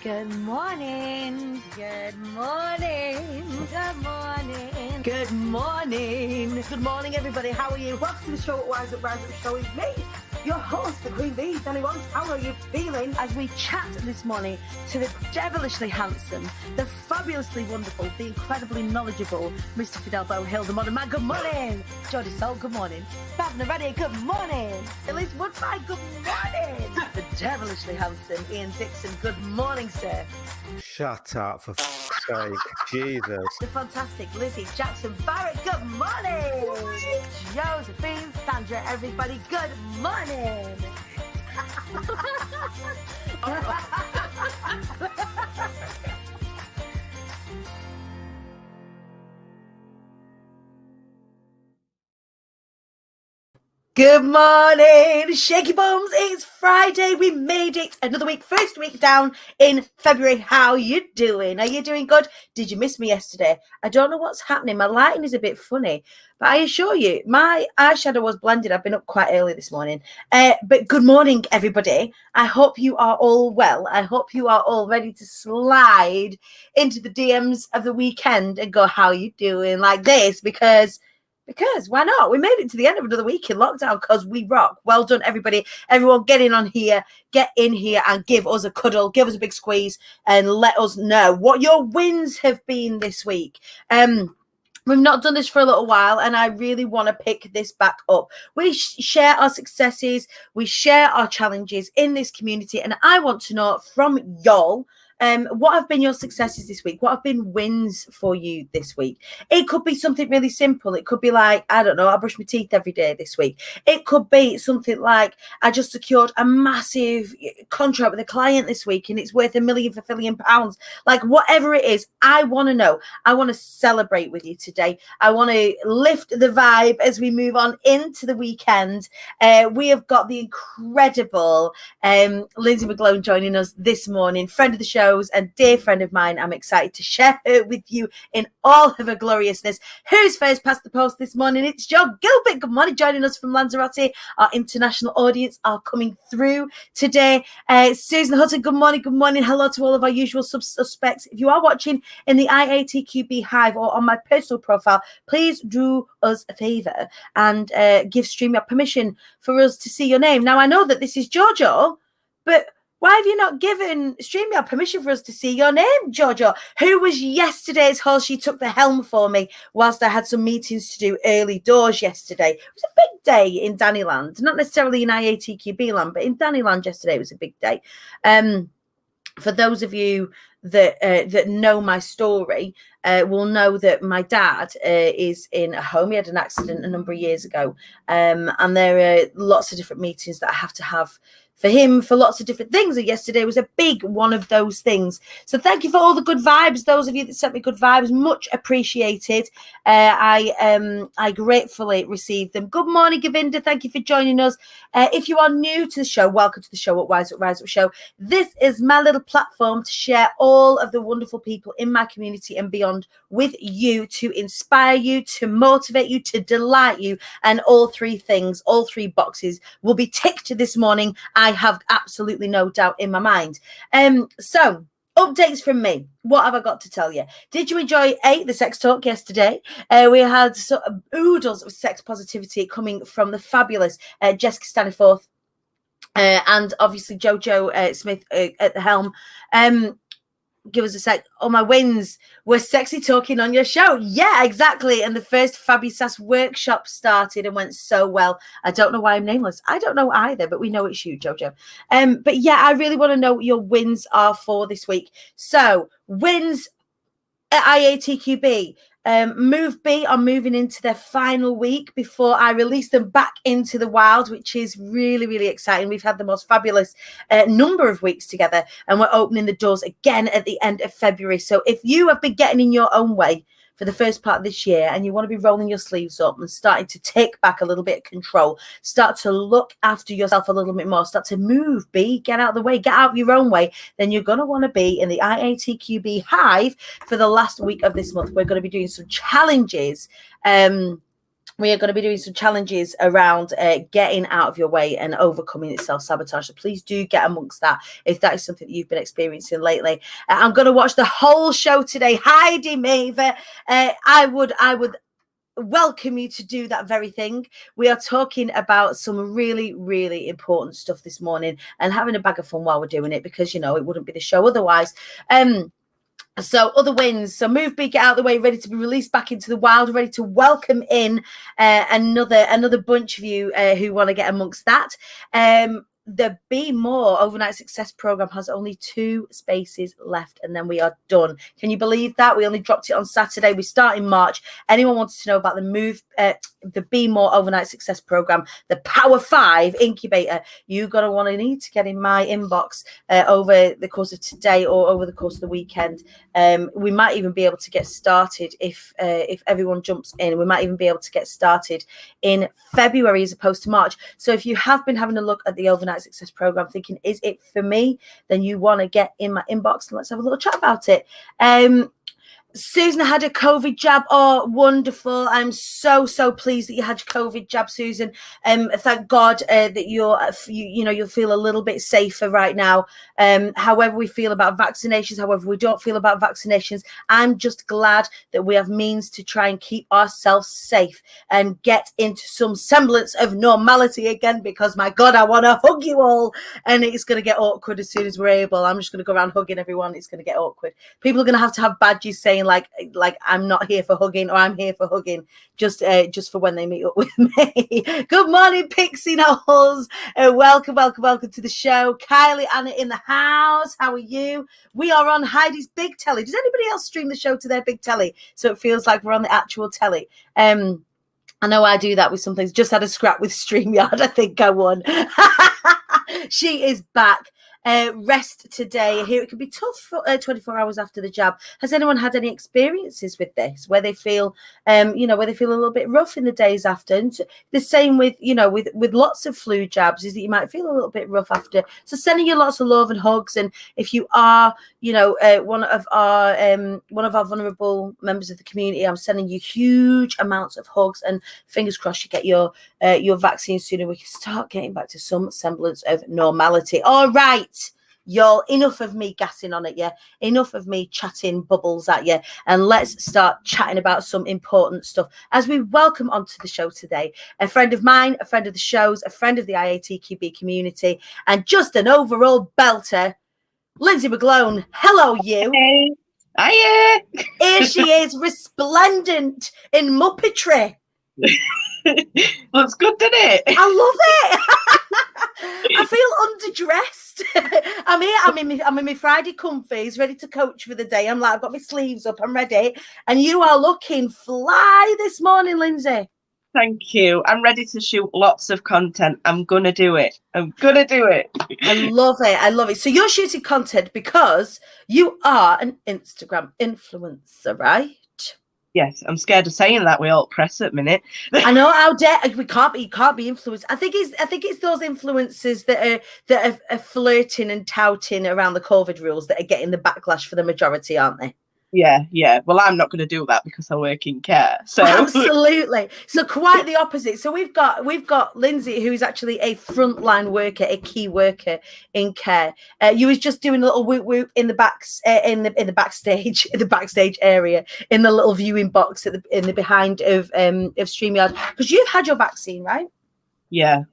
Good morning. Good morning. Good morning. Good morning. Good morning, everybody. How are you? Welcome to the show. Rise Up Show is me, your host, the Queen Bee, Danny Wallace. How are you feeling? As we chat this morning to the devilishly handsome, the fabulously wonderful, the incredibly knowledgeable Mr. Fidel Bohill, the modern man. Good morning. Jodie Salt, good morning. Babna Reddy, good morning. Elise Woodbine, good morning. The devilishly handsome Ian Dixon, good morning, sir. Shut up, for f***'s sake. Jesus. The fantastic Lizzie Jackson Barrett, good morning. Josephine Sandra, everybody, good morning. Good morning, Shaky Bones. It's Friday. We made it another week, first week down in February. How you doing? Are you doing good? Did you miss me yesterday? I don't know what's happening. My lighting is a bit funny, but I assure you, my eyeshadow was blended. I've been up quite early this morning. But good morning, everybody. I hope you are all well. I hope you are all ready to slide into the DMs of the weekend and go, how you doing, like this, because why not? We made it to the end of another week in lockdown because we rock. Well done, everybody. Everyone get in here and give us a cuddle, give us a big squeeze and let us know what your wins have been this week. We've not done this for a little while, and I really want to pick this back up. We share our successes, we share our challenges in this community, and I want to know from y'all, what have been your successes this week? What have been wins for you this week? It could be something really simple. It could be like, I don't know, I brush my teeth every day this week. It could be something like, I just secured a massive contract with a client this week and it's worth £1 million. Like whatever it is, I want to know. I want to celebrate with you today. I want to lift the vibe as we move on into the weekend. We have got the incredible Lindsay McGlone joining us this morning, friend of the show, and dear friend of mine. I'm excited to share her with you in all of her gloriousness. Who's first past the post this morning? It's Joe Gilbert. Good morning, joining us from Lanzarote. Our international audience are coming through today. Susan Hutton, good morning. Good morning. Hello to all of our usual suspects. If you are watching in the IATQB Hive or on my personal profile, please do us a favor and give StreamYard permission for us to see your name. Now, I know that this is Jojo, but why have you not given StreamYard permission for us to see your name, Jojo? Who was yesterday's host? She took the helm for me whilst I had some meetings to do early doors yesterday. It was a big day in Dannyland. Not necessarily in IATQB land, but in Dannyland yesterday it was a big day. For those of you that know my story, will know that my dad is in a home. He had an accident a number of years ago. And there are lots of different meetings that I have to have for him for lots of different things. And yesterday was a big one of those things. So thank you for all the good vibes. Those of you that sent me good vibes, much appreciated. I gratefully received them. Good morning, Govinda. Thank you for joining us. If you are new to the show, welcome to the show at Rise Up Show. This is my little platform to share all of the wonderful people in my community and beyond with you, to inspire you, to motivate you, to delight you. And all three things, all three boxes will be ticked this morning. I have absolutely no doubt in my mind. So updates from me. What have I got to tell you? Did you enjoy the sex talk yesterday? We had sort of oodles of sex positivity coming from the fabulous Jessica Staniforth and obviously Jojo Smith at the helm. Give us a sec. Oh, my wins were sexy talking on your show. Yeah, exactly. And the first Fabi Sass workshop started and went so well. I don't know why I'm nameless. I don't know either, but we know it's you, Jojo. But yeah, I really want to know what your wins are for this week. So wins at IATQB. Move B are moving into their final week before I release them back into the wild, which is really, really exciting. We've had the most fabulous number of weeks together, and we're opening the doors again at the end of February. So if you have been getting in your own way for the first part of this year and you want to be rolling your sleeves up and starting to take back a little bit of control, start to look after yourself a little bit more, start to move, get out of the way, get out of your own way, then you're going to want to be in the IATQB Hive for the last week of this month. We're going to be doing some challenges we are going to be doing some challenges around getting out of your way and overcoming self-sabotage. So please do get amongst that if that is something that you've been experiencing lately. I'm going to watch the whole show today. Heidi Maver, I would welcome you to do that very thing. We are talking about some really, really important stuff this morning and having a bag of fun while we're doing it, because, you know, it wouldn't be the show otherwise. So other wins. So Move Big, get out of the way, ready to be released back into the wild, ready to welcome in another bunch of you who want to get amongst that. The Be More Overnight Success Program has only 2 spaces left, and then we are done. Can you believe that? We only dropped it on Saturday. We start in March. Anyone wants to know about the Be More Overnight Success Program, the Power 5 Incubator, you're going to need to get in my inbox over the course of today or over the course of the weekend. We might even be able to get started if everyone jumps in. We might even be able to get started in February as opposed to March. So if you have been having a look at the Overnight Success Program thinking, is it for me? Then you want to get in my inbox and let's have a little chat about it. Susan had a COVID jab. Oh, wonderful. I'm so pleased that you had your COVID jab, Susan. Thank God that you'll feel a little bit safer right now. However we feel about vaccinations, however we don't feel about vaccinations, I'm just glad that we have means to try and keep ourselves safe and get into some semblance of normality again, because my God, I want to hug you all, and it's going to get awkward as soon as we're able. I'm just going to go around hugging everyone. It's going to get awkward. People are going to have badges saying like I'm not here for hugging or I'm here for hugging, just for when they meet up with me. Good morning, Pixie Knowles. Welcome to the show. Kylie Anna in the house. How are you? We are on Heidi's big telly. Does anybody else stream the show to their big telly so it feels like we're on the actual telly? I know I do that with some things. Just had a scrap with StreamYard. I think I won. She is back. Rest today. Here it can be tough for 24 hours after the jab. Has anyone had any experiences with this where they feel where they feel a little bit rough in the days after? And the same with with lots of flu jabs, is that you might feel a little bit rough after. So sending you lots of love and hugs. And if you are one of our vulnerable members of the community, I'm sending you huge amounts of hugs, and fingers crossed you get your vaccine sooner. We can start getting back to some semblance of normality. All right, y'all, enough of me gassing on at you, enough of me chatting bubbles at you, and let's start chatting about some important stuff as we welcome onto the show today a friend of mine, a friend of the shows, a friend of the IATQB community, and just an overall belter, Lindsay McGlone. Hello, you. Hey. Hiya. Here she is, resplendent in Muppetry. Looks good, doesn't it? I love it. I feel underdressed. I'm in my Friday comfies, ready to coach for the day. I'm like, I've got my sleeves up, I'm ready. And you are looking fly this morning, Lindsay. Thank you. I'm ready to shoot lots of content. I'm gonna do it. I love it. So you're shooting content because you are an Instagram influencer, right? Yes, I'm scared of saying that. We all press at minute. I know, how dare you can't be influenced. I think it's those influencers that are flirting and touting around the COVID rules that are getting the backlash for the majority, aren't they? Yeah. Well, I'm not going to do that because I work in care. So absolutely. So quite the opposite. So we've got Lindsay, who's actually a frontline worker, a key worker in care. You was just doing a little whoop whoop in the backstage area, in the little viewing box in the behind of StreamYard, because you've had your vaccine, right? Yeah.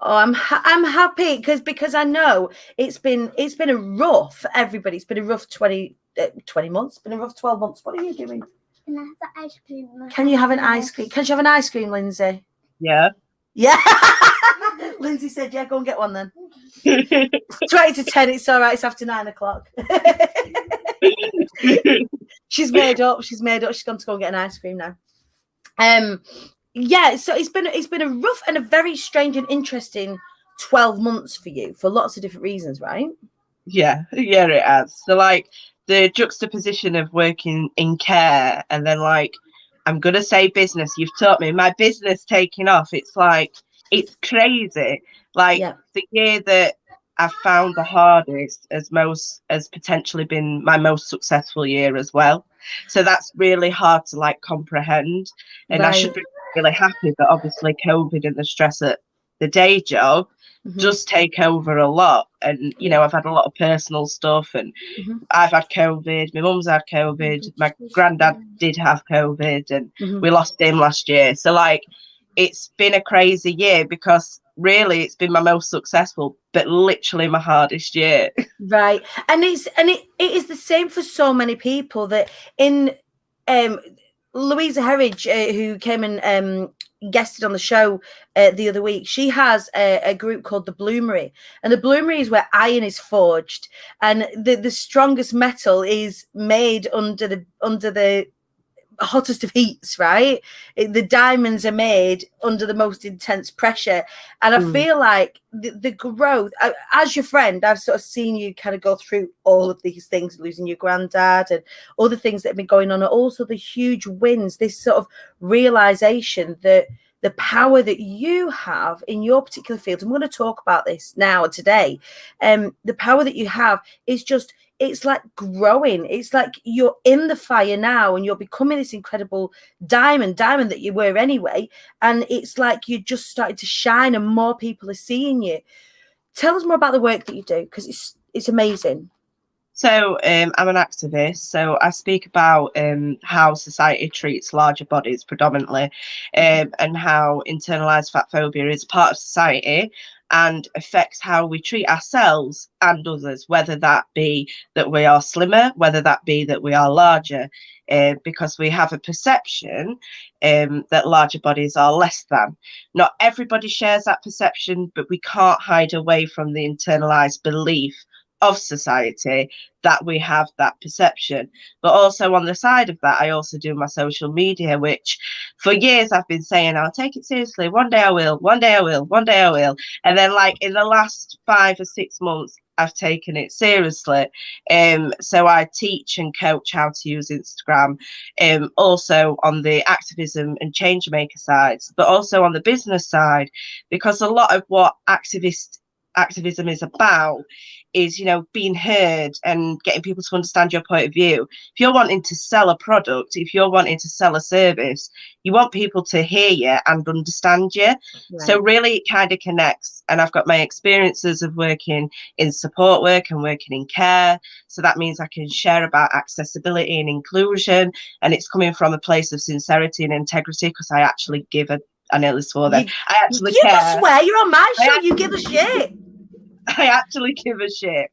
Oh, I'm happy because I know it's been a rough for everybody. It's been a rough 20 months. It's been a rough 12 months. What are you doing? Can I have the ice cream? Can you have an ice cream? Can you have an ice cream, Lindsay? Yeah. Lindsay said, yeah, go and get one then. 20 to 10, it's all right. It's after 9 o'clock. She's made up. She's gone to go and get an ice cream now. Yeah, so it's been a rough and a very strange and interesting 12 months for you for lots of different reasons, right? Yeah, it has. So like the juxtaposition of working in care and then like, I'm going to say business. You've taught me my business taking off. It's like, it's crazy. Like the year that I found the hardest has potentially been my most successful year as well. So that's really hard to like comprehend. And I should be really happy, but obviously COVID and the stress at the day job does take over a lot. And, you know, I've had a lot of personal stuff, and I've had COVID, my mum's had COVID, my granddad did have COVID, and we lost him last year. So, like, it's been a crazy year because really it's been my most successful, but literally my hardest year. Right. And it is the same for so many people that in Louisa Herridge, who came and guested on the show the other week, she has a group called the Bloomery, and the Bloomery is where iron is forged, and the strongest metal is made under the hottest of heats, right? The diamonds are made under the most intense pressure. And I feel like the growth, as your friend, I've sort of seen you kind of go through all of these things, losing your granddad and all the things that have been going on, and also the huge wins, this sort of realization that the power that you have in your particular field, and we're going to talk about this now today, the power that you have is just, it's like growing. It's like you're in the fire now and you're becoming this incredible diamond that you were anyway. And it's like you're just starting to shine and more people are seeing you. Tell us more about the work that you do, because it's amazing. So I'm an activist. So I speak about how society treats larger bodies predominantly, and how internalized fat phobia is part of society and affects how we treat ourselves and others, whether that be that we are slimmer, whether that be that we are larger, because we have a perception that larger bodies are less than. Not everybody shares that perception, but we can't hide away from the internalized belief of society that we have that perception. But also on the side of that, I also do my social media, which for years I've been saying I'll take it seriously, one day I will, one day I will, one day I will, and then like in the last 5 or 6 months I've taken it seriously. So I teach and coach how to use Instagram, also on the activism and change maker sides, but also on the business side, because a lot of what activism is about is, you know, being heard and getting people to understand your point of view. If you're wanting to sell a product, if you're wanting to sell a service, you want people to hear you and understand you. Right. So really it kind of connects. And I've got my experiences of working in support work and working in care, so that means I can share about accessibility and inclusion, and it's coming from a place of sincerity and integrity, because I actually give a, I nearly swore then. I actually care. You swear, you're on my show. You give a shit. I actually give a shit.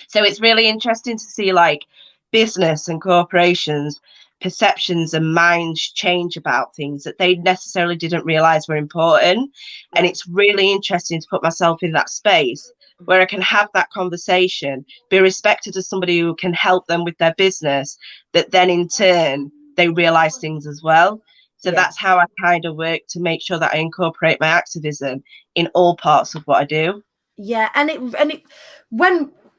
So it's really interesting to see like business and corporations perceptions and minds change about things that they necessarily didn't realize were important. And it's really interesting to put myself in that space where I can have that conversation, be respected as somebody who can help them with their business, that then in turn they realize things as well. So that's how I kind of work to make sure that I incorporate my activism in all parts of what I do. Yeah, and it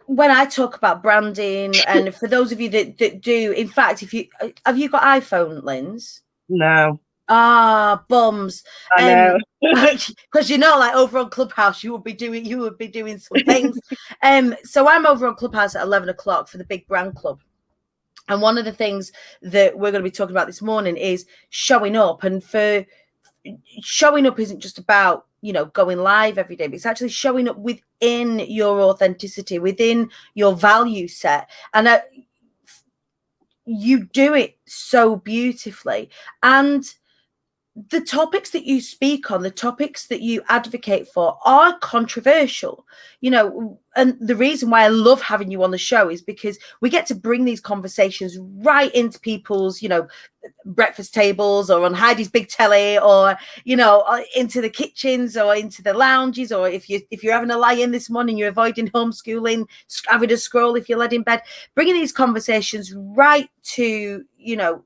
when I talk about branding, and for those of you that do, in fact, if you have you got iPhone, Linz? No. Bums. I know. Because you know, like over on Clubhouse, you would be doing some things. So I'm over on Clubhouse at 11 o'clock for the Big Brand Club. And one of the things that we're going to be talking about this morning is showing up. And for showing up isn't just about, you know, going live every day, but it's actually showing up within your authenticity, within your value set. And you do it so beautifully. And the topics that you speak on, the topics that you advocate for are controversial, you know, and the reason why I love having you on the show is because we get to bring these conversations right into people's, you know, breakfast tables, or on Heidi's big telly, or, you know, into the kitchens or into the lounges, or if you're having a lie in this morning, you're avoiding homeschooling, having a scroll if you're led in bed, bringing these conversations right to, you know,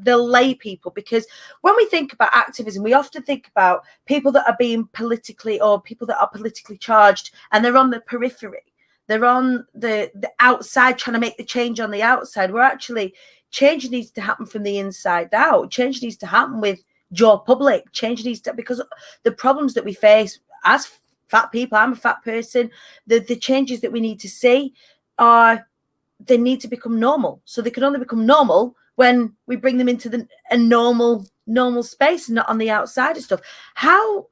the lay people. Because when we think about activism, we often think about people that are being politically, or people that are politically charged, and they're on the periphery, they're on the outside trying to make the change on the outside. We're actually, change needs to happen from the inside out. Change needs to happen with your public. Change needs to, because the problems that we face as fat people, I'm a fat person, the changes that we need to see they need to become normal. So they can only become normal when we bring them into a normal normal space and not on the outside of stuff. How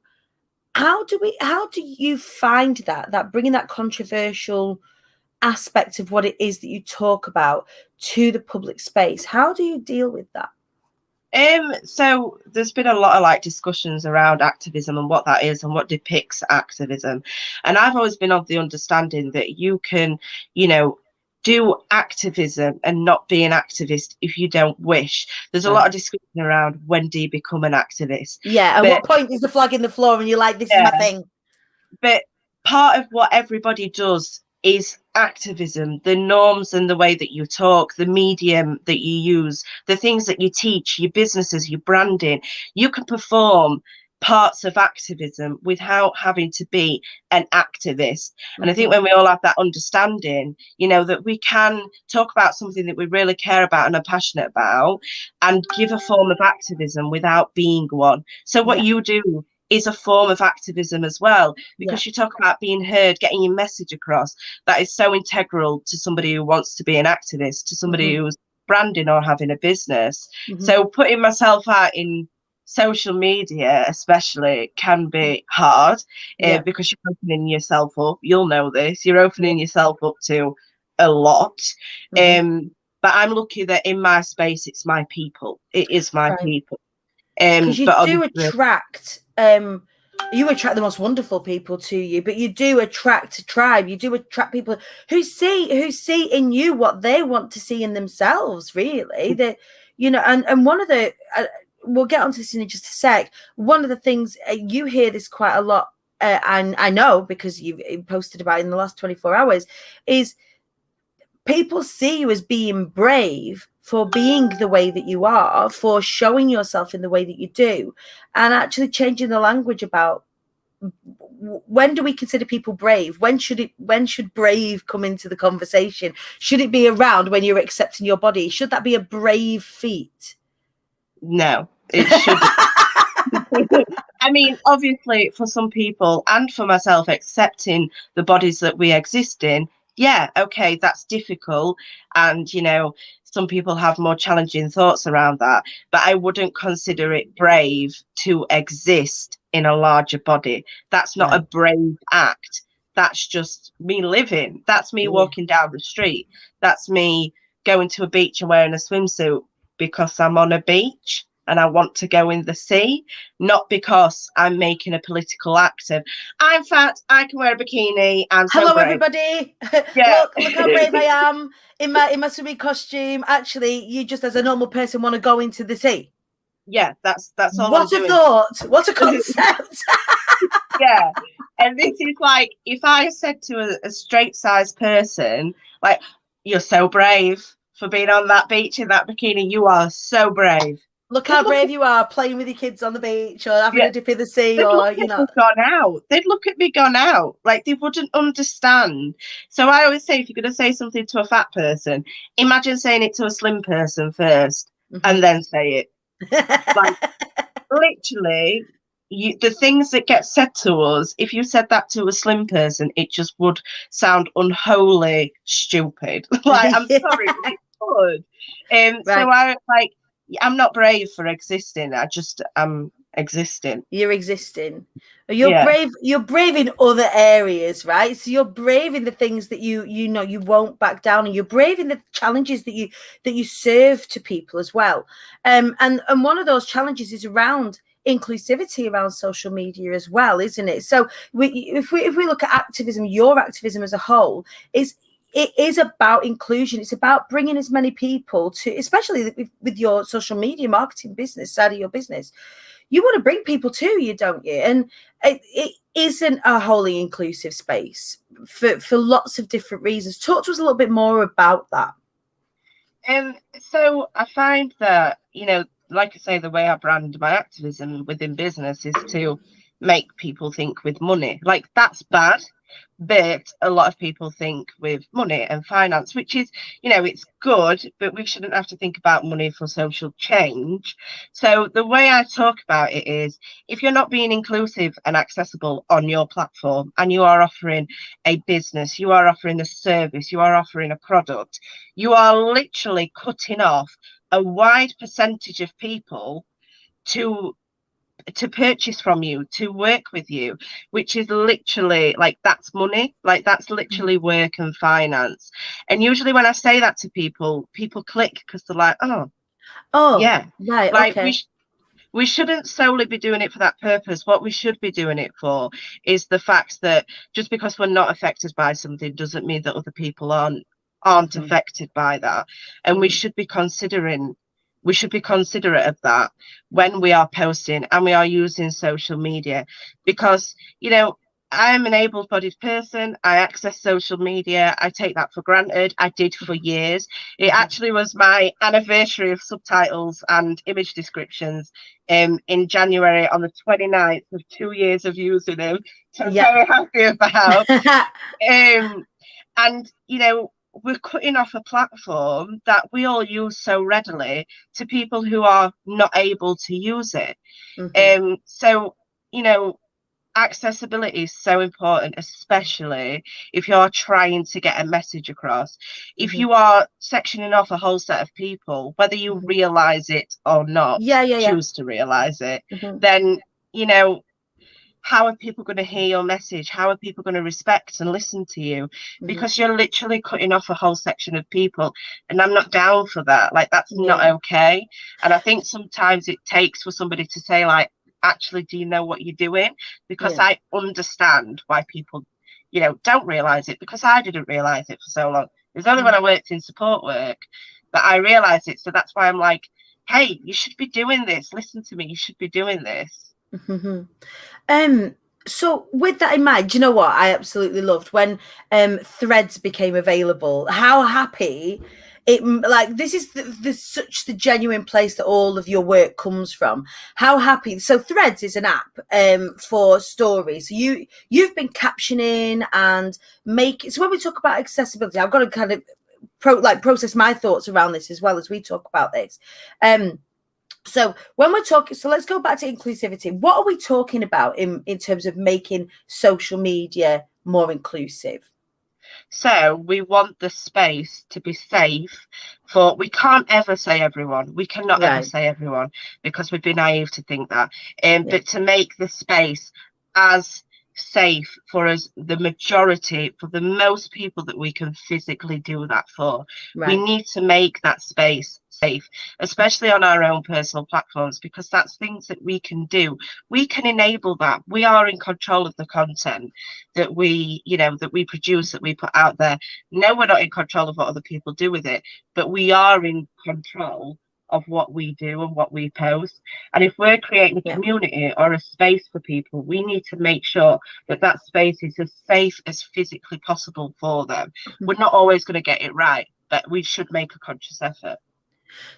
do you find that bringing that controversial aspect of what it is that you talk about to the public space? How do you deal with that? So there's been a lot of like discussions around activism and what that is and what depicts activism. And I've always been of the understanding that you can, you know, do activism and not be an activist if you don't wish. There's a lot of discussion around when do you become an activist. Yeah, at what point is the flag in the floor and you're like, this is my thing? But part of what everybody does is activism, the norms and the way that you talk, the medium that you use, the things that you teach, your businesses, your branding. You can perform parts of activism without having to be an activist. And I think when we all have that understanding, you know, that we can talk about something that we really care about and are passionate about and give a form of activism without being one. So what you do is a form of activism as well, because you talk about being heard, getting your message across. That is so integral to somebody who wants to be an activist, to somebody who's branding or having a business. So putting myself out in social media especially can be hard because you're opening yourself up. You'll know this. You're opening yourself up to a lot. But I'm lucky that in my space, it's my people. It is my people. Because you do attract you attract the most wonderful people to you, but you do attract a tribe. You do attract people who see in you what they want to see in themselves, really. That, you know, and one of the we'll get onto this in just a sec. One of the things you hear this quite a lot, and I know because you've posted about it in the last 24 hours, is people see you as being brave for being the way that you are, for showing yourself in the way that you do, and actually changing the language about when do we consider people brave? When should brave come into the conversation? Should it be around when you're accepting your body? Should that be a brave feat? No, it shouldn't. I mean, obviously, for some people and for myself, accepting the bodies that we exist in, yeah, okay, that's difficult. And, you know, some people have more challenging thoughts around that. But I wouldn't consider it brave to exist in a larger body. That's not a brave act. That's just me living. That's me walking down the street. That's me going to a beach and wearing a swimsuit because I'm on a beach and I want to go in the sea, not because I'm making a political act of, I'm fat, I can wear a bikini, I'm so Hello, brave. Everybody. Yeah. Look how brave I am in my swimming costume. Actually, you just as a normal person want to go into the sea. Yeah, that's all what I'm doing. What a thought. What a concept. Yeah. And this is like, if I said to a straight-sized person, like, you're so brave for being on that beach in that bikini, you are so brave. Look how brave you are playing with your kids on the beach or having a dip in the sea, or, you know. Gone out. They'd look at me gone out. Like, they wouldn't understand. So I always say, if you're going to say something to a fat person, imagine saying it to a slim person first and then say it. Like, literally, the things that get said to us, if you said that to a slim person, it just would sound unholy stupid. Like, I'm sorry, but it would. So I'm not brave for existing. I'm existing. You're existing. You're brave in other areas, right? So you're brave in the things that you know you won't back down, and you're brave in the challenges that you serve to people as well. And one of those challenges is around inclusivity around social media as well, isn't it? So if we look at activism, your activism as a whole it is about inclusion. It's about bringing as many people to, especially with your social media marketing business side of your business. You want to bring people to you, don't you? And it isn't a wholly inclusive space for lots of different reasons. Talk to us a little bit more about that. So I find that, you know, like I say, the way I brand my activism within business is to make people think with money. Like, that's bad. But a lot of people think with money and finance, which is, you know, it's good, but we shouldn't have to think about money for social change. So the way I talk about it is, if you're not being inclusive and accessible on your platform, and you are offering a business, you are offering a service, you are offering a product, you are literally cutting off a wide percentage of people to purchase from you, to work with you, which is literally like, that's money, like that's literally work and finance. And usually when I say that to people click, because they're like, oh yeah, right, like okay. we shouldn't solely be doing it for that purpose. What we should be doing it for is the fact that just because we're not affected by something doesn't mean that other people aren't affected by that. And we should be considerate of that when we are posting and we are using social media, because, you know, I'm an able-bodied person. I access social media. I take that for granted. I did for years. It actually was my anniversary of subtitles and image descriptions in January, on the 29th of 2 years of using them. So I'm very happy about. And, you know, we're cutting off a platform that we all use so readily to people who are not able to use it. So, you know, accessibility is so important, especially if you're trying to get a message across. If you are sectioning off a whole set of people, whether you realize it or not, choose to realize it, then, you know, how are people going to hear your message? How are people going to respect and listen to you? Because you're literally cutting off a whole section of people, and I'm not down for that. Like, that's not okay. And I think sometimes it takes for somebody to say, like, actually, do you know what you're doing? Because I understand why people, you know, don't realize it, because I didn't realize it for so long. It was only when I worked in support work that I realized it. So that's why I'm like, hey, you should be doing this. Listen to me. You should be doing this. So with that in mind, do you know what I absolutely loved when Threads became available? How happy it, like, this is such the genuine place that all of your work comes from. How happy. So Threads is an app for stories. So you've been captioning and so when we talk about accessibility, I've got to kind of process my thoughts around this as well as we talk about this. So when we're talking, so let's go back to inclusivity. What are we talking about in terms of making social media more inclusive? So we want the space to be safe for, we can't ever say everyone. We cannot ever say everyone, because we'd be naive to think that. But to make the space as safe for us, the majority, for the most people that we can physically do that for, we need to make that space safe, especially on our own personal platforms, because that's things that we can do. We can enable that. We are in control of the content that we, you know, that we produce, that we put out there. No, we're not in control of what other people do with it, but we are in control of what we do and what we post. And if we're creating a community or a space for people, we need to make sure that that space is as safe as physically possible for them. We're not always going to get it right, but we should make a conscious effort.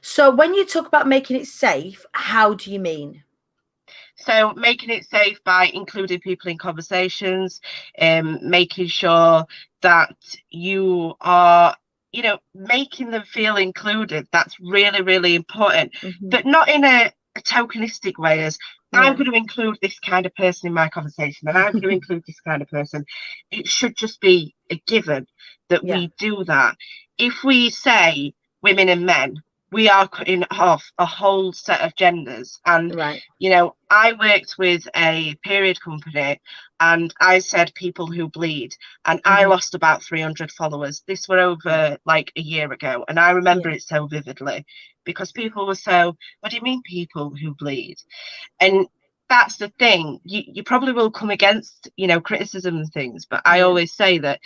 So when you talk about making it safe, how do you mean? So making it safe by including people in conversations, making sure that you are, you know, making them feel included. That's really, really important, but not in a tokenistic way as I'm going to include this kind of person in my conversation and I'm going to include this kind of person. It should just be a given that we do that. If we say women and men, we are cutting off a whole set of genders. And, you know, I worked with a period company and I said people who bleed, and I lost about 300 followers. This were over like a year ago. And I remember it so vividly because people were so, what do you mean people who bleed? And that's the thing. You probably will come against, you know, criticism and things. But I always say that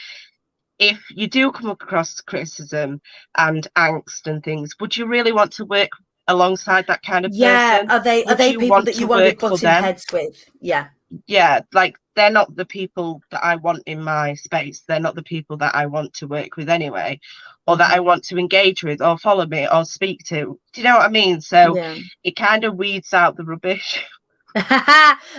if you do come across criticism and angst and things, would you really want to work alongside that kind of person? Are they people that you want to be butting heads with? Like, they're not the people that I want in my space. They're not the people that I want to work with anyway, or that I want to engage with or follow me or speak to. Do you know what I mean? So it kind of weeds out the rubbish.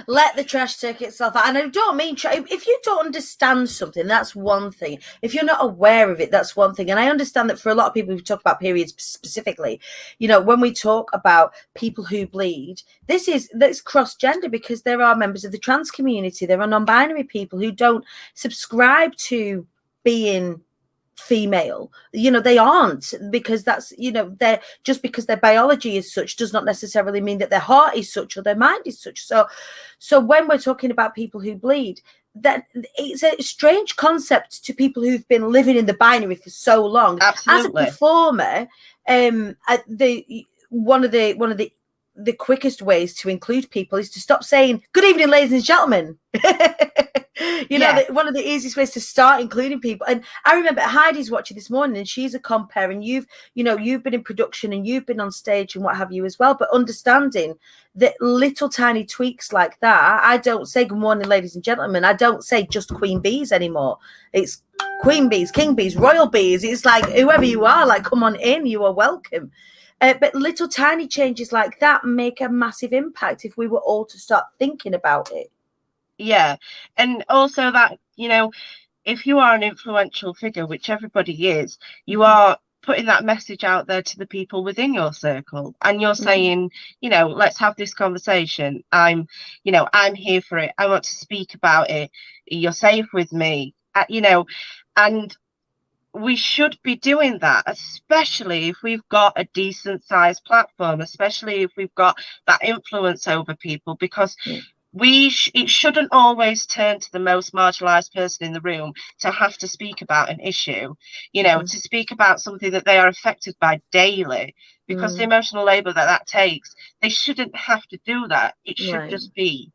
Let the trash take itself out. And I don't mean if you don't understand something, that's one thing. If you're not aware of it, that's one thing. And I understand that for a lot of people who talk about periods specifically, you know, when we talk about people who bleed, that's cross-gender, because there are members of the trans community, there are non-binary people who don't subscribe to being female. They aren't, because that's, they're just because their biology is such does not necessarily mean that their heart is such or their mind is such. So when we're talking about people who bleed, that it's a strange concept to people who've been living in the binary for so long. Absolutely. As a performer, one of the quickest ways to include people is to stop saying "Good evening, ladies and gentlemen." One of the easiest ways to start including people. And I remember Heidi's watching this morning, and she's a compere, and you've been in production and you've been on stage and what have you as well. But understanding that little tiny tweaks like that, I don't say "Good morning, ladies and gentlemen." I don't say just queen bees anymore. It's queen bees, king bees, royal bees. It's like whoever you are, like, come on in, you are welcome. But little tiny changes like that make a massive impact if we were all to start thinking about it. Yeah. And also that, if you are an influential figure, which everybody is, you are putting that message out there to the people within your circle, and you're saying, let's have this conversation. I'm here for it. I want to speak about it. You're safe with me, and we should be doing that, especially if we've got a decent sized platform, especially if we've got that influence over people, because it shouldn't always turn to the most marginalized person in the room to have to speak about an issue, to speak about something that they are affected by daily, because the emotional labor that takes, they shouldn't have to do that. It should just be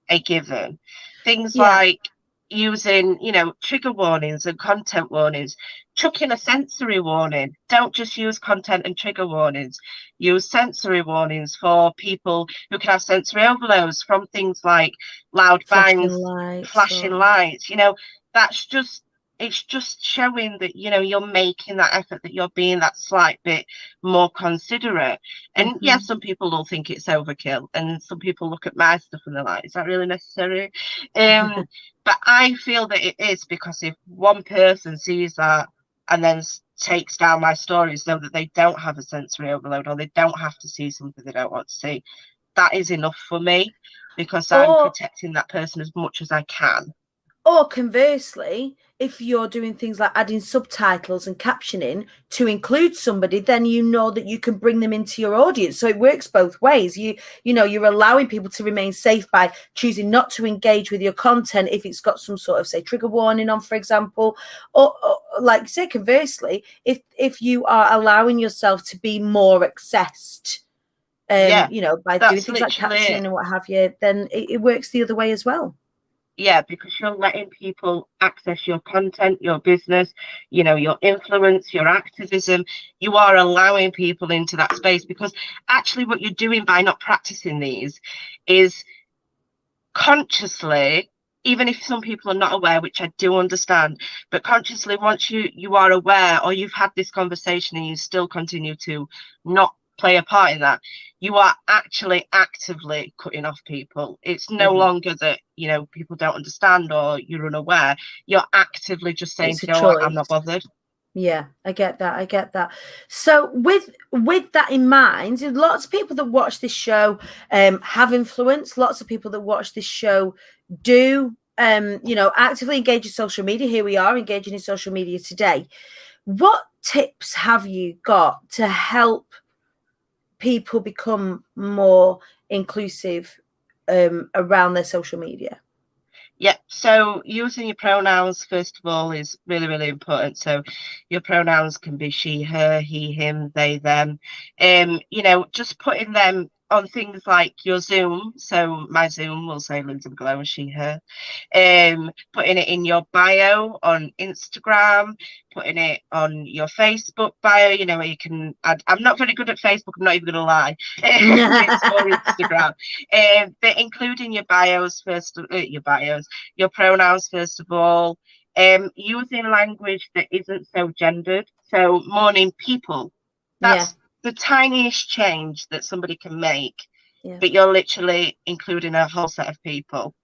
a given. Things like using, trigger warnings and content warnings, chuck in a sensory warning. Don't just use content and trigger warnings. Use sensory warnings for people who can have sensory overloads from things like loud bangs, flashing lights. It's just showing that, you're making that effort, that you're being that slight bit more considerate. And yes, some people will think it's overkill, and some people look at my stuff and they're like, is that really necessary? But I feel that it is, because if one person sees that and then takes down my stories, so that they don't have a sensory overload, or they don't have to see something they don't want to see, that is enough for me, because I'm protecting that person as much as I can. Or conversely, if you're doing things like adding subtitles and captioning to include somebody, then you know that you can bring them into your audience. So it works both ways. You're allowing people to remain safe by choosing not to engage with your content if it's got some sort of, say, trigger warning on, for example. Or like, say, conversely, if you are allowing yourself to be more accessed, by doing things like captioning and what have you, then it works the other way as well. Yeah, because you're letting people access your content, your business, your influence, your activism. You are allowing people into that space, because actually what you're doing by not practicing these is consciously, even if some people are not aware, which I do understand, but consciously, once you are aware, or you've had this conversation and you still continue to not play a part in that, you are actually actively cutting off people. It's no longer that people don't understand or you're unaware. You're actively just saying, I'm not bothered. Yeah, I get that. So with that in mind, lots of people that watch this show have influence. Lots of people that watch this show do actively engage in social media. Here we are engaging in social media today. What tips have you got to help people become more inclusive around their social media? Yeah, so using your pronouns, first of all, is really, really important. So your pronouns can be she, her, he, him, they, them. Just putting them on things like your Zoom. So my Zoom will say Lindsay McGlone, she, her. Putting it in your bio on Instagram, putting it on your Facebook bio, where you can add. I'm not very good at Facebook, I'm not even going to lie. It's more Instagram. But including your bios first, your pronouns first of all, using language that isn't so gendered. So morning people, that's the tiniest change that somebody can make, but you're literally including a whole set of people.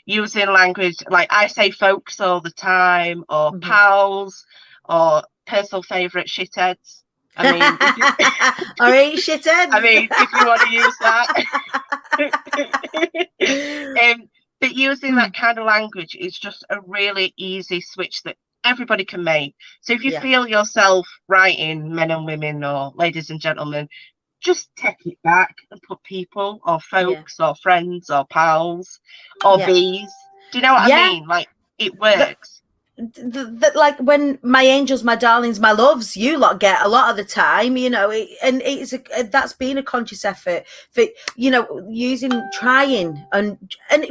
Using language like I say folks all the time, or pals, or personal favourite shitheads. I mean, or ain't shitheads. I mean, if you want to use that. But using that kind of language is just a really easy switch that everybody can make. So if you Yeah. feel yourself writing men and women or ladies and gentlemen, just take it back and put people or folks or friends or pals or Yeah. bees. Do you know what I Yeah. mean? Like, it works. Like when my angels, my darlings, my loves, you lot get a lot of the time, you know, that's been a conscious effort for, you know, trying, and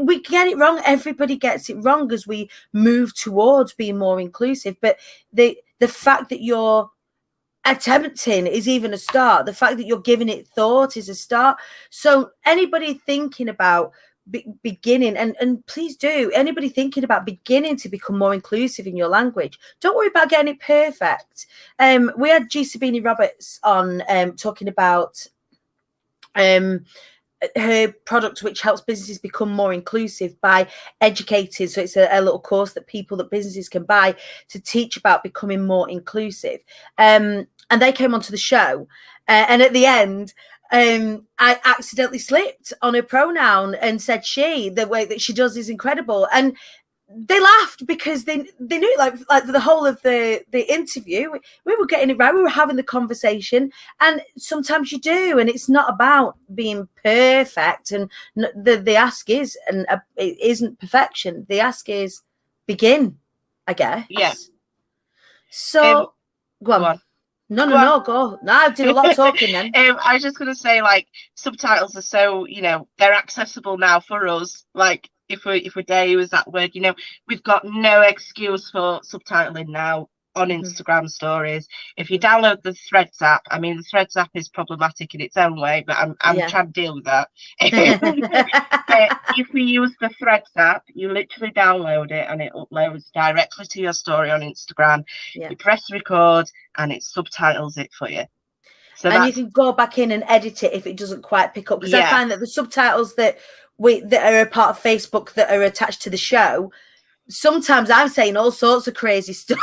we get it wrong. Everybody gets it wrong as we move towards being more inclusive. But the fact that you're attempting is even a start. The fact that you're giving it thought is a start. So anybody thinking about beginning, and please do, anybody thinking about beginning to become more inclusive in your language, don't worry about getting it perfect. We had G. Sabini Roberts on talking about her product, which helps businesses become more inclusive by educating. So it's a little course that businesses can buy to teach about becoming more inclusive. And they came onto the show, and at the end, I accidentally slipped on her pronoun and said she. The way that she does is incredible, and they laughed because they knew, like the whole of the interview, we were getting it right. We were having the conversation, and sometimes you do, and it's not about being perfect. And the ask is, and it isn't perfection. The ask is begin, I guess. Yeah. So go on. No, go. No, I did a lot of talking then. I was just going to say, like, subtitles are so, you know, they're accessible now for us. Like, if we dare use that word, you know, we've got no excuse for subtitling now on Instagram stories. If you download the Threads app, I mean, the Threads app is problematic in its own way, but I'm trying to deal with that. If we use the Threads app, you literally download it and it uploads directly to your story on Instagram. Yeah. You press record and it subtitles it for you. So and you can go back in and edit it if it doesn't quite pick up. Because I find that the subtitles that are a part of Facebook that are attached to the show, sometimes I'm saying all sorts of crazy stuff.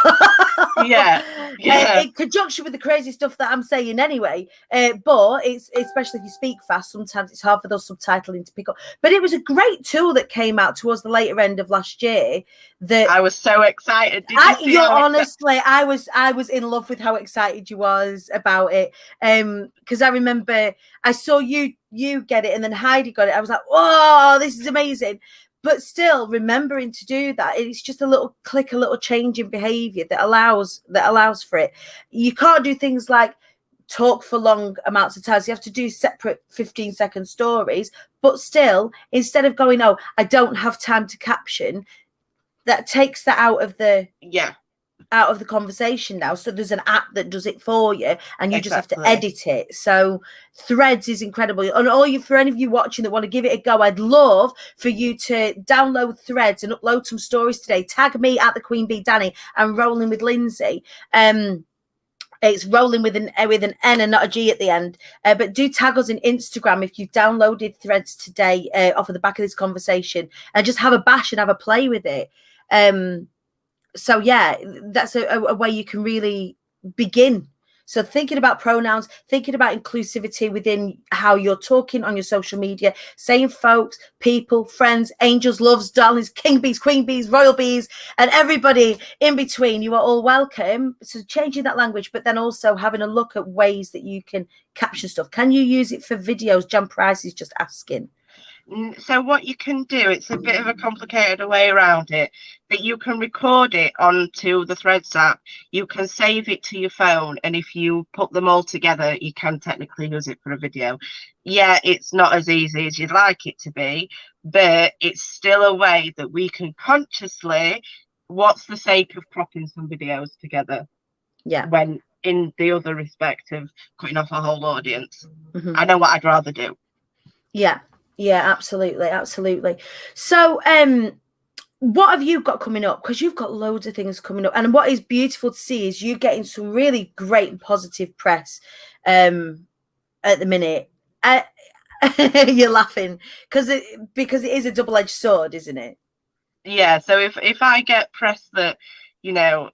In conjunction with the crazy stuff that I'm saying anyway. But it's, especially if you speak fast, sometimes it's hard for those subtitling to pick up. But it was a great tool that came out towards the later end of last year. That I was so excited. Honestly, I was in love with how excited you was about it. Because I remember I saw you get it, and then Heidi got it. I was like, "Whoa, this is amazing!" But still, remembering to do that, it's just a little click, a little change in behavior that allows for it. You can't do things like talk for long amounts of time. So you have to do separate 15-second stories. But still, instead of going, "Oh, I don't have time to caption," that takes that out of the conversation now. So there's an app that does it for you, and you just have to edit it. So Threads is incredible. And for any of you watching that want to give it a go, I'd love for you to download Threads and upload some stories today. Tag me at the Queen Bee Danny and Rolling with Lindsay. It's rolling with an N and not a G at the end. But do tag us on Instagram if you've downloaded Threads today off of the back of this conversation, and just have a bash and have a play with it. So yeah, that's a way you can really begin. So thinking about pronouns, thinking about inclusivity within how you're talking on your social media, saying folks, people, friends, angels, loves, darlings, king bees, queen bees, royal bees, and everybody in between, you are all welcome. So changing that language, but then also having a look at ways that you can capture stuff. Can you use it for videos? Jan Price is just asking. So what you can do, it's a bit of a complicated way around it, but you can record it onto the Threads app. You can save it to your phone, and if you put them all together, you can technically use it for a video. Yeah, it's not as easy as you'd like it to be, but it's still a way that we can consciously, what's the sake of cropping some videos together? Yeah. When in the other respect of cutting off a whole audience. I know what I'd rather do. Yeah. Yeah, absolutely. So, what have you got coming up? Because you've got loads of things coming up, and what is beautiful to see is you getting some really great and positive press at the minute. You're laughing because it is a double-edged sword, isn't it? Yeah. So if I get press that, you know,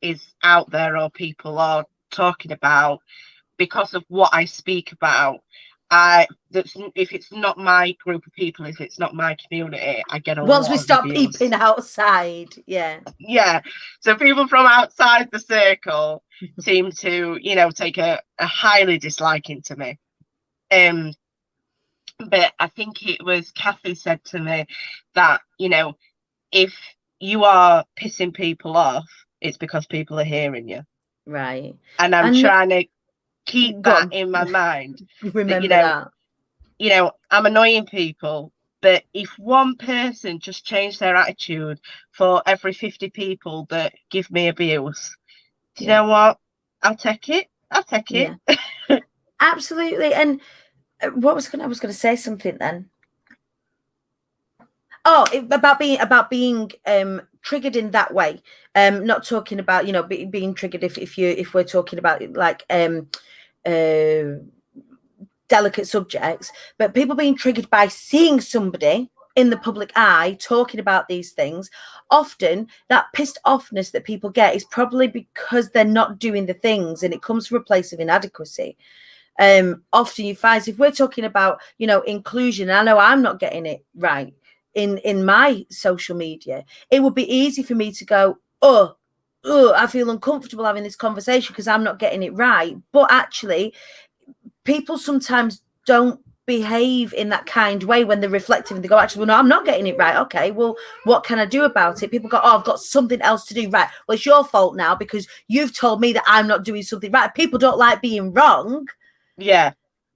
is out there or people are talking about because of what I speak about, if it's not my group of people, if it's not my community, I get a Once lot we of stop abuse. peeping outside, yeah. So people from outside the circle seem to, you know, take a highly disliking to me. But I think it was Kathy said to me that, you know, if you are pissing people off, it's because people are hearing you. Right. And I'm trying to keep Go that on. in my mind. Remember that, you know, I'm annoying people, but if one person just changed their attitude for every 50 people that give me abuse, do you know what? I'll take it. Absolutely. And I was going to say something then. Oh, about being triggered in that way. Not talking about, you know, being triggered if we're talking about like delicate subjects, but people being triggered by seeing somebody in the public eye talking about these things. Often that pissed offness that people get is probably because they're not doing the things, and it comes from a place of inadequacy. Often you find, if we're talking about, you know, inclusion, I know I'm not getting it right in my social media, it would be easy for me to go, oh, I feel uncomfortable having this conversation because I'm not getting it right. But actually, people sometimes don't behave in that kind way when they're reflective and they go, actually, well, no, I'm not getting it right. Okay, well, what can I do about it? People go, oh, I've got something else to do. Right, well, it's your fault now because you've told me that I'm not doing something right. People don't like being wrong.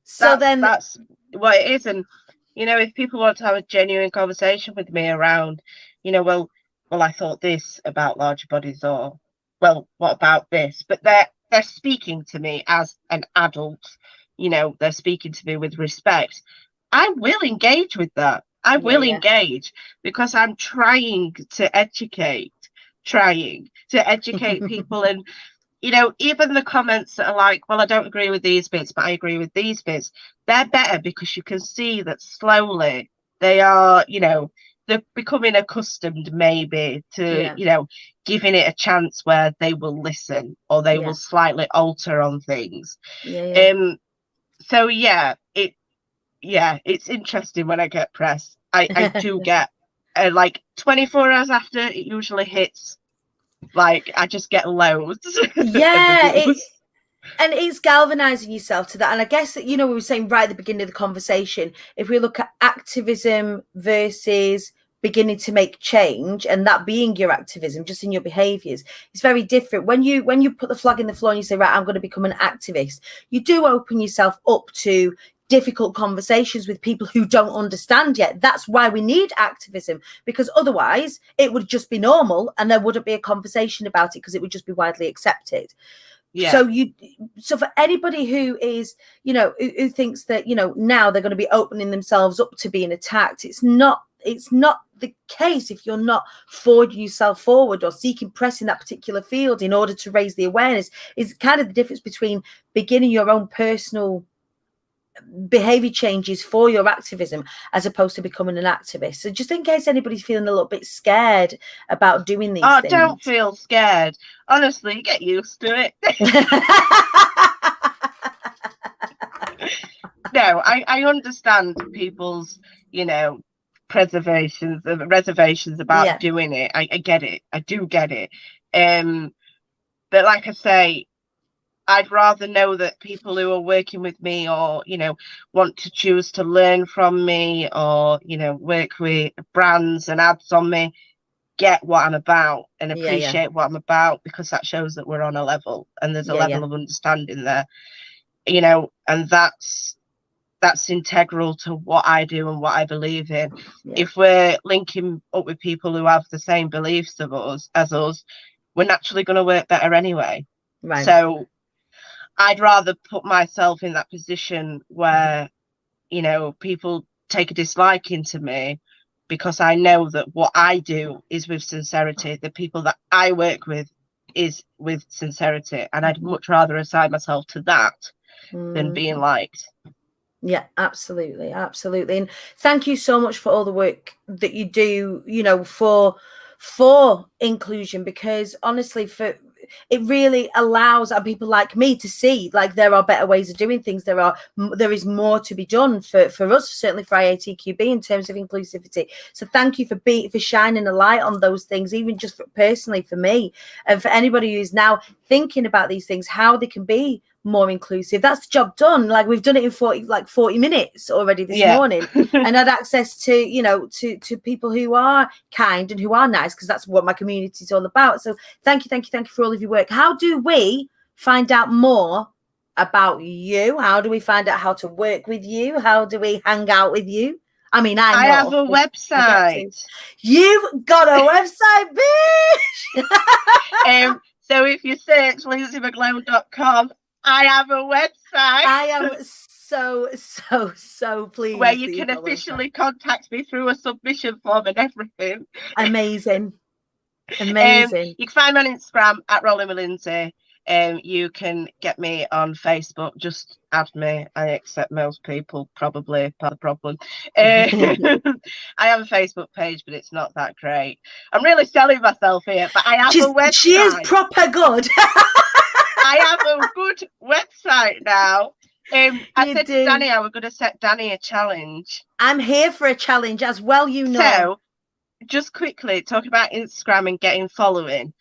So that's what it is. And, you know, if people want to have a genuine conversation with me around, you know, well, I thought this about larger bodies, or, well, what about this? But they're speaking to me as an adult, you know, they're speaking to me with respect. I will engage with that. I will engage because I'm trying to educate people. And, you know, even the comments that are like, well, I don't agree with these bits, but I agree with these bits, they're better because you can see that slowly they are, you know, they're becoming accustomed maybe to, you know, giving it a chance where they will listen or they will slightly alter on things. So it's interesting when I get press. I do get like 24 hours after it usually hits. Like, I just get loads. And it's galvanizing yourself to that. And I guess that, you know, we were saying right at the beginning of the conversation, if we look at activism versus beginning to make change, and that being your activism just in your behaviors, it's very different. When you put the flag in the floor and you say, right, I'm going to become an activist, you do open yourself up to difficult conversations with people who don't understand yet. That's why we need activism, because otherwise it would just be normal and there wouldn't be a conversation about it because it would just be widely accepted. So for anybody who is, you know, who thinks that, you know, now they're going to be opening themselves up to being attacked, it's not the case if you're not forging yourself forward or seeking press in that particular field in order to raise the awareness. Is kind of the difference between beginning your own personal behavior changes for your activism as opposed to becoming an activist. So just in case anybody's feeling a little bit scared about doing these things. Don't feel scared. Honestly, get used to it. No, I understand people's, you know, reservations about doing it. I get it. I do get it. But like I say, I'd rather know that people who are working with me or, you know, want to choose to learn from me or, you know, work with brands and ads on me, get what I'm about and appreciate what I'm about, because that shows that we're on a level and there's a level of understanding there, you know, and that's integral to what I do and what I believe in. If we're linking up with people who have the same beliefs as us, we're naturally going to work better anyway. So I'd rather put myself in that position where, you know, people take a disliking to me because I know that what I do is with sincerity. The people that I work with is with sincerity. And I'd much rather assign myself to that than being liked. Yeah, absolutely. Absolutely. And thank you so much for all the work that you do, you know, for inclusion, because honestly, for it really allows people like me to see like there are better ways of doing things. There is more to be done for us, certainly for IATQB in terms of inclusivity. So thank you for shining a light on those things, even just personally for me, and for anybody who's now thinking about these things, how they can be more inclusive. That's the job done. Like we've done it in 40 minutes already this morning, and had access to to people who are kind and who are nice, because that's what my community is all about. So thank you for all of your work. How do we find out more about you? How do we find out how to work with you? How do we hang out with you? I mean, I have a website. You've got a website, bitch. So if you search lindsaymcglone.com, I have a website. I am so pleased. Where you can officially contact me through a submission form and everything. Amazing. You can find me on Instagram at Rolling with Lindsay. You can get me on Facebook. Just add me. I accept most people, probably part of the problem. I have a Facebook page, but it's not that great. I'm really selling myself here, but I have a website. She is proper good. I have a good website now. I said to Danny I was going to set Danny a challenge. I'm here for a challenge as well, you know. So, just quickly, talk about Instagram and getting following.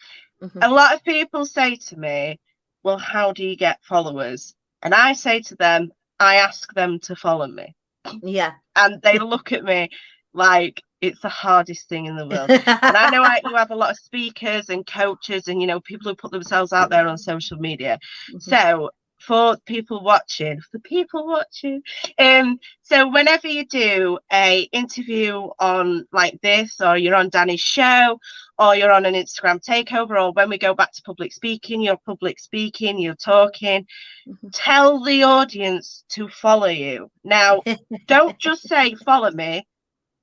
A lot of people say to me, well, how do you get followers? And I say to them, I ask them to follow me. Yeah. And they look at me like it's the hardest thing in the world. And I know you have a lot of speakers and coaches and, people who put themselves out there on social media. So for people watching, so whenever you do a interview on like this, or you're on Danny's show, or you're on an Instagram takeover, or when we go back to public speaking, you're talking, tell the audience to follow you. Now, don't just say follow me,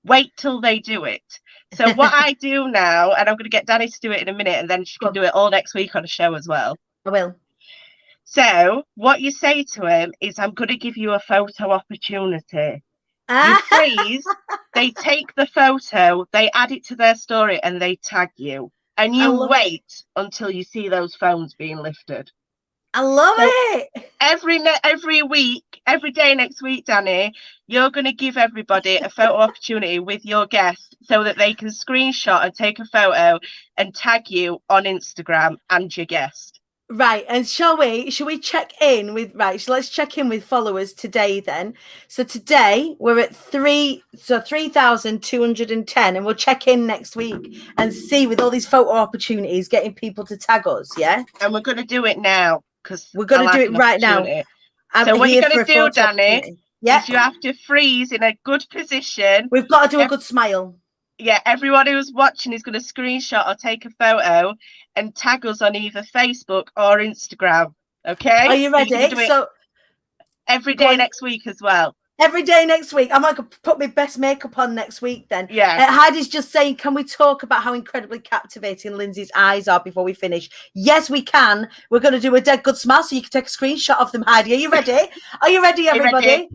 wait till they do it. So what I do now, and I'm going to get Danny to do it in a minute, and then she can do it all next week on a show as well. I will. So what you say to him is, I'm going to give you a photo opportunity. You freeze, they take the photo, they add it to their story, and they tag you. And you wait until you see those phones being lifted. I love it. Every week, every day next week, Danny, you're going to give everybody a photo opportunity with your guest so that they can screenshot and take a photo and tag you on Instagram and your guest. Right, and shall we check in with so let's check in with followers today then. So today we're at 3,210, and we'll check in next week and see, with all these photo opportunities, getting people to tag us, yeah? And we're going to do it now, because we're going to do it right now. So what you're going to do, Danny, is you have to freeze in a good position. We've got to do a good smile. Yeah, everyone who's watching is going to screenshot or take a photo and tag us on either Facebook or Instagram. Okay? Are you ready? So every day next week as well. Every day next week. I'm going to put my best makeup on next week then. Yeah. Heidi's just saying, can we talk about how incredibly captivating Lindsay's eyes are before we finish? Yes, we can. We're going to do a dead good smile so you can take a screenshot of them, Heidi. Are you ready? Are you ready, everybody? Ready?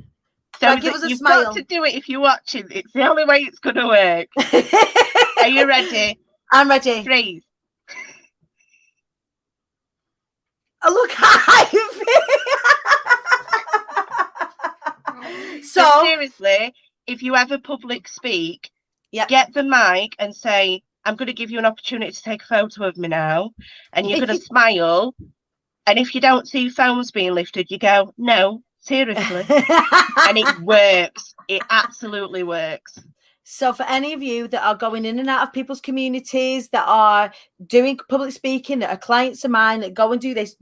So give us a you've smile. got to do it if you're watching. It's the only way it's going to work. Are you ready? I'm ready. Freeze. Oh, look how you feel. So seriously, if you ever public speak, get the mic and say, I'm going to give you an opportunity to take a photo of me now. And you're going to smile. And if you don't see phones being lifted, you go, no. Seriously. And it works. It absolutely works. So for any of you that are going in and out of people's communities, that are doing public speaking, that are clients of mine, that go and do this,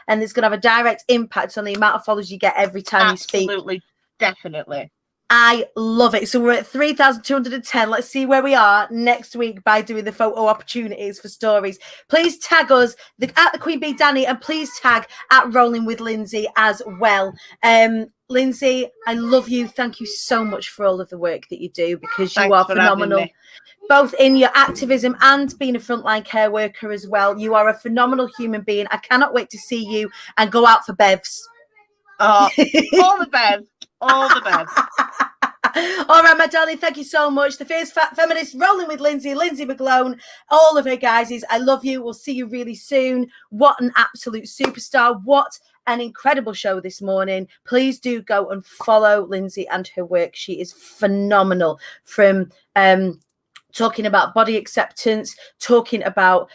and it's going to have a direct impact on the amount of followers you get every time you speak. Absolutely. Definitely. I love it. So we're at 3,210. Let's see where we are next week by doing the photo opportunities for stories. Please tag us at the Queen Bee Danny, and please tag at Rolling with Lindsay as well. Lindsay, I love you. Thank you so much for all of the work that you do, because you are phenomenal. Both in your activism and being a frontline care worker as well. You are a phenomenal human being. I cannot wait to see you and go out for bevs. Oh, all the best. All the best. All right, my darling, thank you so much. The Fierce Fat Feminist, rolling with Lindsay McGlone, all of her guys. I love you. We'll see you really soon. What an absolute superstar. What an incredible show this morning. Please do go and follow Lindsay and her work. She is phenomenal. From talking about body acceptance, talking about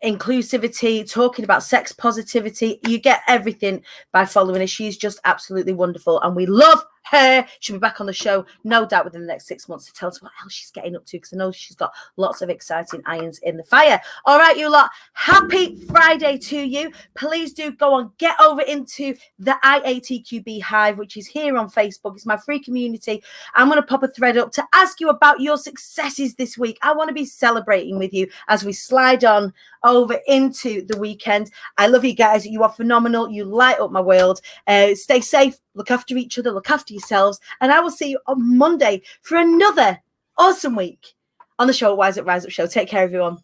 inclusivity, talking about sex positivity. You get everything by following her. She's just absolutely wonderful, and we love her. She'll be back on the show, no doubt, within the next 6 months to tell us what else she's getting up to, because I know she's got lots of exciting irons in the fire. All right, you lot, happy Friday to you. Please do go on, get over into the IATQB Hive, which is here on Facebook. It's my free community. I'm going to pop a thread up to ask you about your successes this week. I want to be celebrating with you as we slide on over into the weekend. I love you guys. You are phenomenal. You light up my world. Stay safe. Look after each other. Look after yourselves. And I will see you on Monday for another awesome week on the show, Rise Up Show. Take care, everyone.